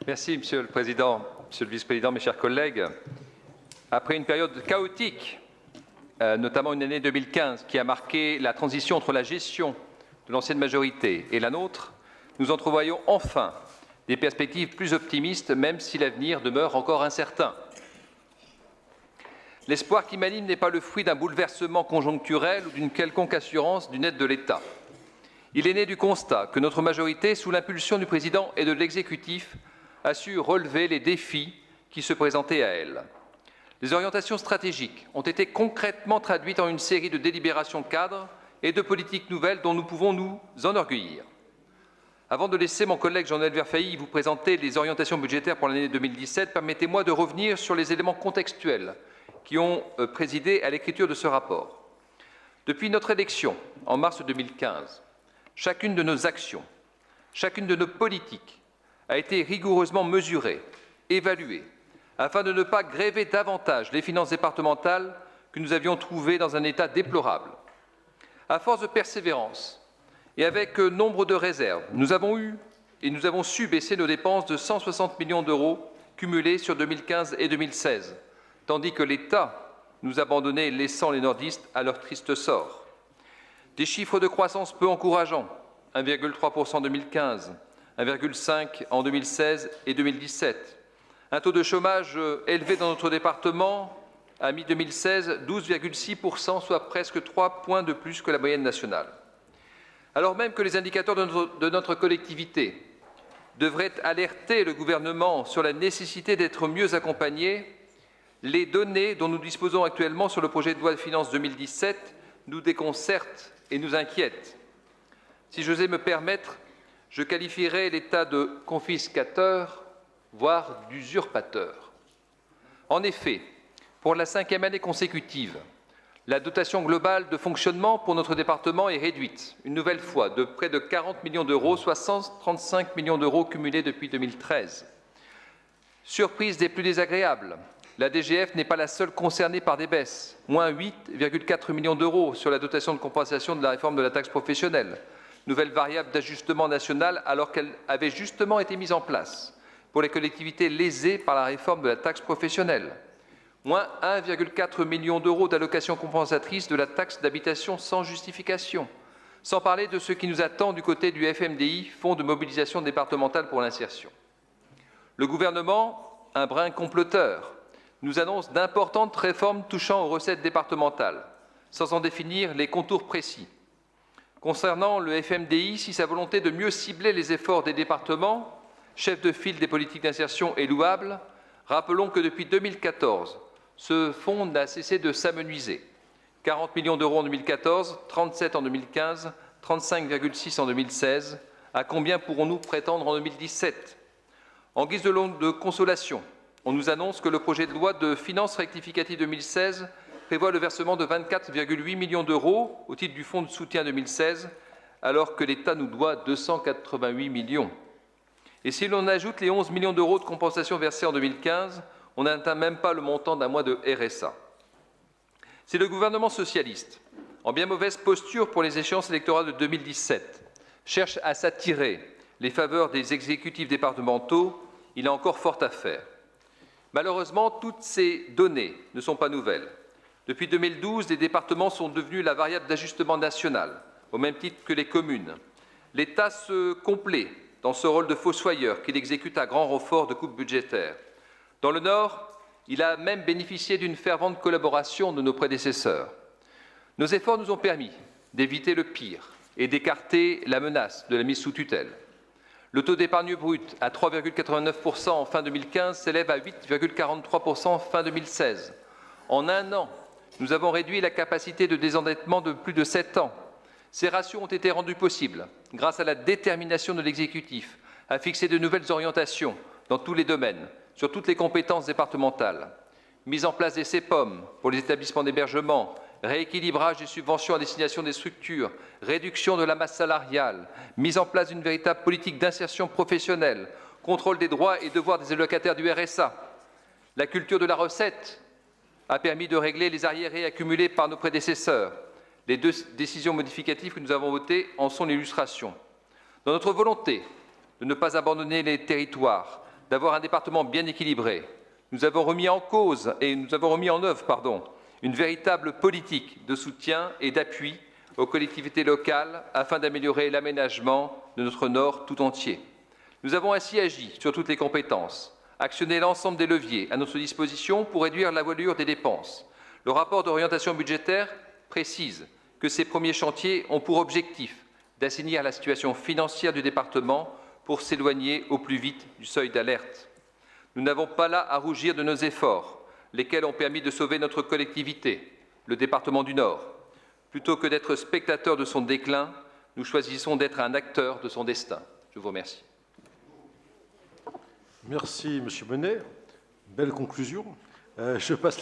Merci, Monsieur le Président, Monsieur le Vice-président, mes chers collègues. Après une période chaotique, notamment une année 2015 qui a marqué la transition entre la gestion de l'ancienne majorité et la nôtre, nous entrevoyons enfin des perspectives plus optimistes, même si l'avenir demeure encore incertain. L'espoir qui m'anime n'est pas le fruit d'un bouleversement conjoncturel ou d'une quelconque assurance d'une aide de l'État. Il est né du constat que notre majorité, sous l'impulsion du Président et de l'exécutif, a su relever les défis qui se présentaient à elle. Les orientations stratégiques ont été concrètement traduites en une série de délibérations cadres et de politiques nouvelles dont nous pouvons nous enorgueillir. Avant de laisser mon collègue Jean-Noël Verfaillie vous présenter les orientations budgétaires pour l'année 2017, permettez-moi de revenir sur les éléments contextuels qui ont présidé à l'écriture de ce rapport. Depuis notre élection, en mars 2015, chacune de nos actions, chacune de nos politiques a été rigoureusement mesurée, évaluée, afin de ne pas gréver davantage les finances départementales que nous avions trouvées dans un état déplorable. À force de persévérance et avec nombre de réserves, nous avons su baisser nos dépenses de 160 millions d'euros cumulées sur 2015 et 2016, tandis que l'État nous abandonnait, laissant les nordistes à leur triste sort. Des chiffres de croissance peu encourageants, 1,3% en 2015, 1,5% en 2016 et 2017. Un taux de chômage élevé dans notre département, à mi-2016, 12,6%, soit presque 3 points de plus que la moyenne nationale. Alors même que les indicateurs de notre collectivité devraient alerter le gouvernement sur la nécessité d'être mieux accompagnés, les données dont nous disposons actuellement sur le projet de loi de finances 2017 nous déconcertent et nous inquiètent. Si j'osais me permettre, je qualifierais l'État de confiscateur, voire d'usurpateur. En effet, pour la 5e année consécutive, la dotation globale de fonctionnement pour notre département est réduite, une nouvelle fois, de près de 40 millions d'euros, soit 135 millions d'euros cumulés depuis 2013. Surprise des plus désagréables, la DGF n'est pas la seule concernée par des baisses, moins 8,4 millions d'euros sur la dotation de compensation de la réforme de la taxe professionnelle, nouvelle variable d'ajustement national alors qu'elle avait justement été mise en place pour les collectivités lésées par la réforme de la taxe professionnelle, moins 1,4 million d'euros d'allocations compensatrices de la taxe d'habitation sans justification, sans parler de ce qui nous attend du côté du FMDI, Fonds de mobilisation départementale pour l'insertion. Le gouvernement, un brin comploteur, nous annonce d'importantes réformes touchant aux recettes départementales, sans en définir les contours précis. Concernant le FMDI, si sa volonté de mieux cibler les efforts des départements, chef de file des politiques d'insertion, est louable, rappelons que depuis 2014, ce fonds n'a cessé de s'amenuiser. 40 millions d'euros en 2014, 37 en 2015, 35,6 en 2016. À combien pourrons-nous prétendre en 2017 ? En guise de consolation, on nous annonce que le projet de loi de finances rectificative 2016 prévoit le versement de 24,8 millions d'euros au titre du Fonds de soutien 2016, alors que l'État nous doit 288 millions. Et si l'on ajoute les 11 millions d'euros de compensation versés en 2015, on n'atteint même pas le montant d'un mois de RSA. Si le gouvernement socialiste, en bien mauvaise posture pour les échéances électorales de 2017, cherche à s'attirer les faveurs des exécutifs départementaux, il a encore fort à faire. Malheureusement, toutes ces données ne sont pas nouvelles. Depuis 2012, les départements sont devenus la variable d'ajustement national, au même titre que les communes. L'État se complaît dans ce rôle de fossoyeur qu'il exécute à grand renfort de coupes budgétaires. Dans le Nord, il a même bénéficié d'une fervente collaboration de nos prédécesseurs. Nos efforts nous ont permis d'éviter le pire et d'écarter la menace de la mise sous tutelle. Le taux d'épargne brute à 3,89% en fin 2015 s'élève à 8,43% fin 2016. En un an, nous avons réduit la capacité de désendettement de plus de 7 ans. Ces ratios ont été rendus possibles grâce à la détermination de l'exécutif à fixer de nouvelles orientations dans tous les domaines, sur toutes les compétences départementales. Mise en place des CEPOM pour les établissements d'hébergement, rééquilibrage des subventions à destination des structures, réduction de la masse salariale, mise en place d'une véritable politique d'insertion professionnelle, contrôle des droits et devoirs des allocataires du RSA. La culture de la recette a permis de régler les arriérés accumulés par nos prédécesseurs. Les 2 décisions modificatives que nous avons votées en sont l'illustration. Dans notre volonté de ne pas abandonner les territoires, d'avoir un département bien équilibré. Nous avons remis en œuvre une véritable politique de soutien et d'appui aux collectivités locales afin d'améliorer l'aménagement de notre Nord tout entier. Nous avons ainsi agi sur toutes les compétences, actionné l'ensemble des leviers à notre disposition pour réduire la voilure des dépenses. Le rapport d'orientation budgétaire précise que ces premiers chantiers ont pour objectif d'assainir la situation financière du département pour s'éloigner au plus vite du seuil d'alerte. Nous n'avons pas là à rougir de nos efforts, lesquels ont permis de sauver notre collectivité, le département du Nord. Plutôt que d'être spectateurs de son déclin, nous choisissons d'être un acteur de son destin. Je vous remercie. Merci, M. Bonnet. Belle conclusion. Je passe